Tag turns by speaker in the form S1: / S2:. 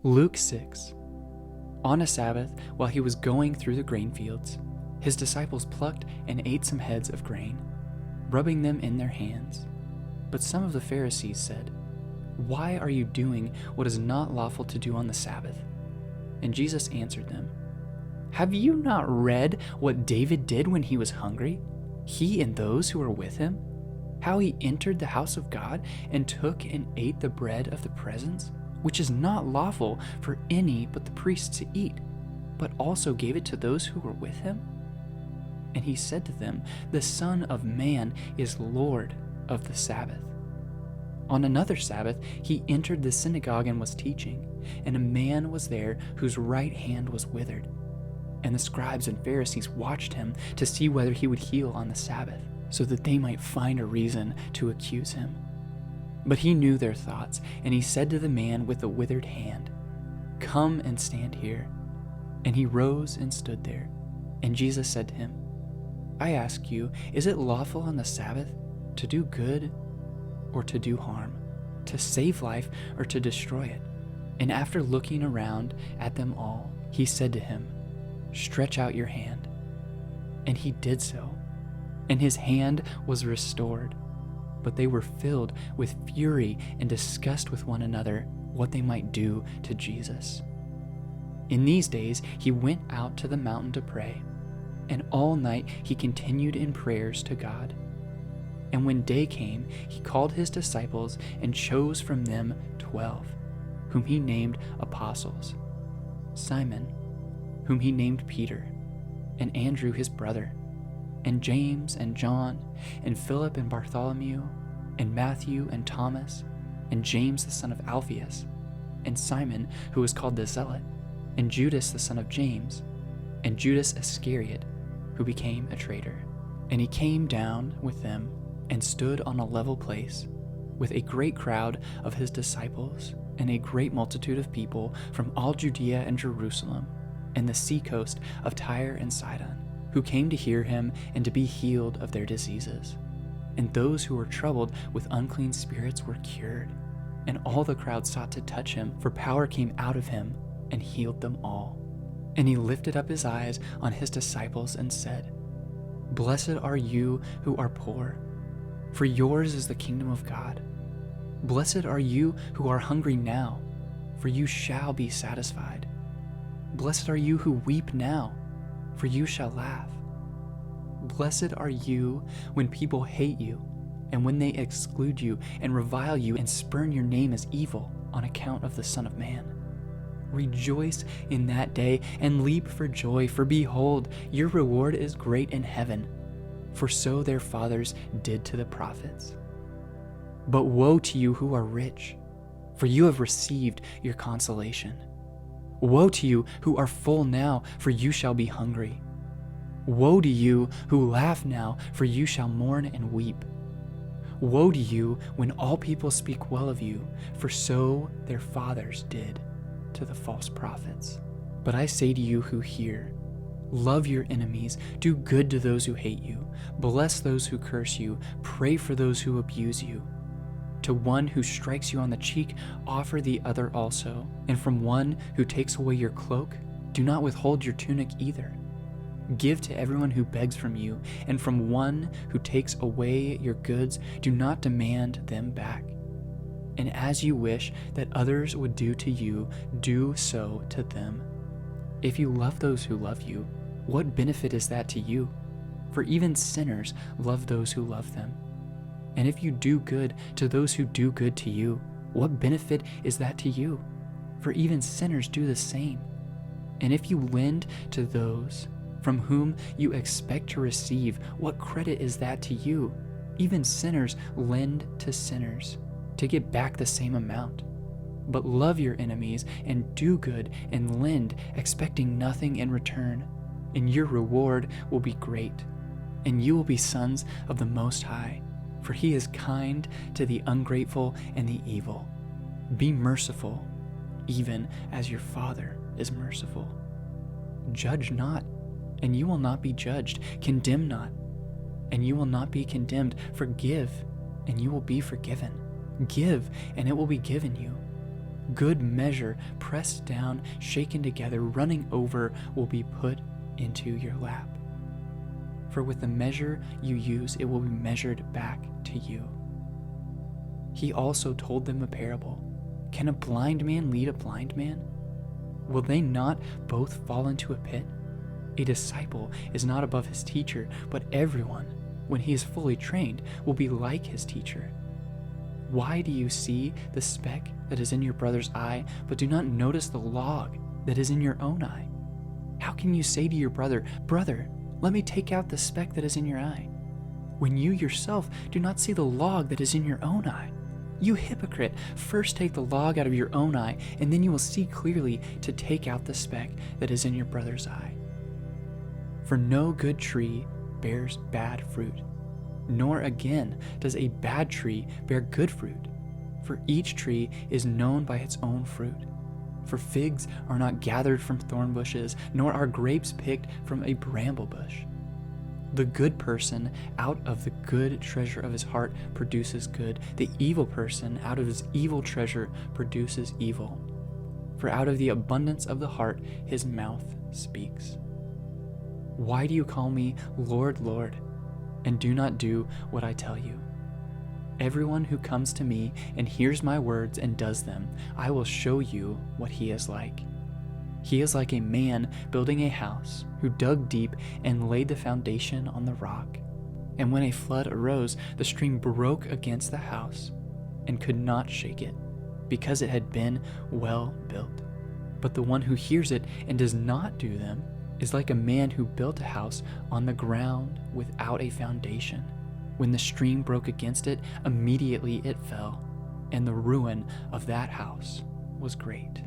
S1: Luke 6. On a Sabbath, while he was going through the grain fields, his disciples plucked and ate some heads of grain, rubbing them in their hands. But some of the Pharisees said, "Why are you doing what is not lawful to do on the Sabbath?" And Jesus answered them, "Have you not read what David did when he was hungry, he and those who were with him? How he entered the house of God and took and ate the bread of the presence, which is not lawful for any but the priests to eat, but also gave it to those who were with him? And he said to them, the Son of Man is Lord of the Sabbath." On another Sabbath, he entered the synagogue and was teaching, and a man was there whose right hand was withered. And the scribes and Pharisees watched him to see whether he would heal on the Sabbath, so that they might find a reason to accuse him. But he knew their thoughts, and he said to the man with the withered hand, "Come and stand here." And he rose and stood there. And Jesus said to him, "I ask you, is it lawful on the Sabbath to do good or to do harm, to save life or to destroy it?" And after looking around at them all, he said to him, "Stretch out your hand." And he did so, and his hand was restored. But they were filled with fury and discussed with one another what they might do to Jesus. In these days he went out to the mountain to pray, and all night he continued in prayers to God. And when day came, he called his disciples and chose from them 12, whom he named apostles: Simon, whom he named Peter, and Andrew his brother, and James and John, and Philip and Bartholomew, and Matthew and Thomas, and James the son of Alphaeus, and Simon who was called the Zealot, and Judas the son of James, and Judas Iscariot, who became a traitor. And he came down with them and stood on a level place, with a great crowd of his disciples, and a great multitude of people from all Judea and Jerusalem, and the seacoast of Tyre and Sidon, who came to hear him and to be healed of their diseases. And those who were troubled with unclean spirits were cured. And all the crowd sought to touch him, for power came out of him and healed them all. And he lifted up his eyes on his disciples and said, "Blessed are you who are poor, for yours is the kingdom of God. Blessed are you who are hungry now, for you shall be satisfied. Blessed are you who weep now, for you shall laugh. Blessed are you when people hate you, and when they exclude you and revile you and spurn your name as evil on account of the Son of Man. Rejoice in that day and leap for joy, for behold, your reward is great in heaven, for so their fathers did to the prophets. But woe to you who are rich, for you have received your consolation. Woe to you who are full now, for you shall be hungry. Woe to you who laugh now, for you shall mourn and weep. Woe to you when all people speak well of you, for so their fathers did to the false prophets. But I say to you who hear, love your enemies, do good to those who hate you, bless those who curse you, pray for those who abuse you. To one who strikes you on the cheek, offer the other also, and from one who takes away your cloak, do not withhold your tunic either. Give to everyone who begs from you, and from one who takes away your goods, do not demand them back. And as you wish that others would do to you, do so to them. If you love those who love you, what benefit is that to you? For even sinners love those who love them. And if you do good to those who do good to you, what benefit is that to you? For even sinners do the same. And if you lend to those from whom you expect to receive, what credit is that to you? Even sinners lend to sinners to get back the same amount. But love your enemies and do good and lend, expecting nothing in return, and your reward will be great, and you will be sons of the Most High, for he is kind to the ungrateful and the evil. Be merciful, even as your Father is merciful. Judge not, and you will not be judged. Condemn not, and you will not be condemned. Forgive, and you will be forgiven. Give, and it will be given you. Good measure, pressed down, shaken together, running over, will be put into your lap. For with the measure you use, it will be measured back to you. He also told them a parable. Can a blind man lead a blind man? Will they not both fall into a pit? A disciple is not above his teacher, but everyone, when he is fully trained, will be like his teacher. Why do you see the speck that is in your brother's eye, but do not notice the log that is in your own eye? How can you say to your brother, "Brother, let me take out the speck that is in your eye," when you yourself do not see the log that is in your own eye? You hypocrite, first take the log out of your own eye, and then you will see clearly to take out the speck that is in your brother's eye. For no good tree bears bad fruit, nor again does a bad tree bear good fruit. For each tree is known by its own fruit. For figs are not gathered from thorn bushes, nor are grapes picked from a bramble bush. The good person out of the good treasure of his heart produces good. The evil person out of his evil treasure produces evil. For out of the abundance of the heart his mouth speaks. Why do you call me Lord, Lord, and do not do what I tell you? Everyone who comes to me and hears my words and does them, I will show you what he is like. He is like a man building a house who dug deep and laid the foundation on the rock. And when a flood arose, the stream broke against the house and could not shake it, because it had been well built. But the one who hears it and does not do them is like a man who built a house on the ground without a foundation. When the stream broke against it, immediately it fell, and the ruin of that house was great.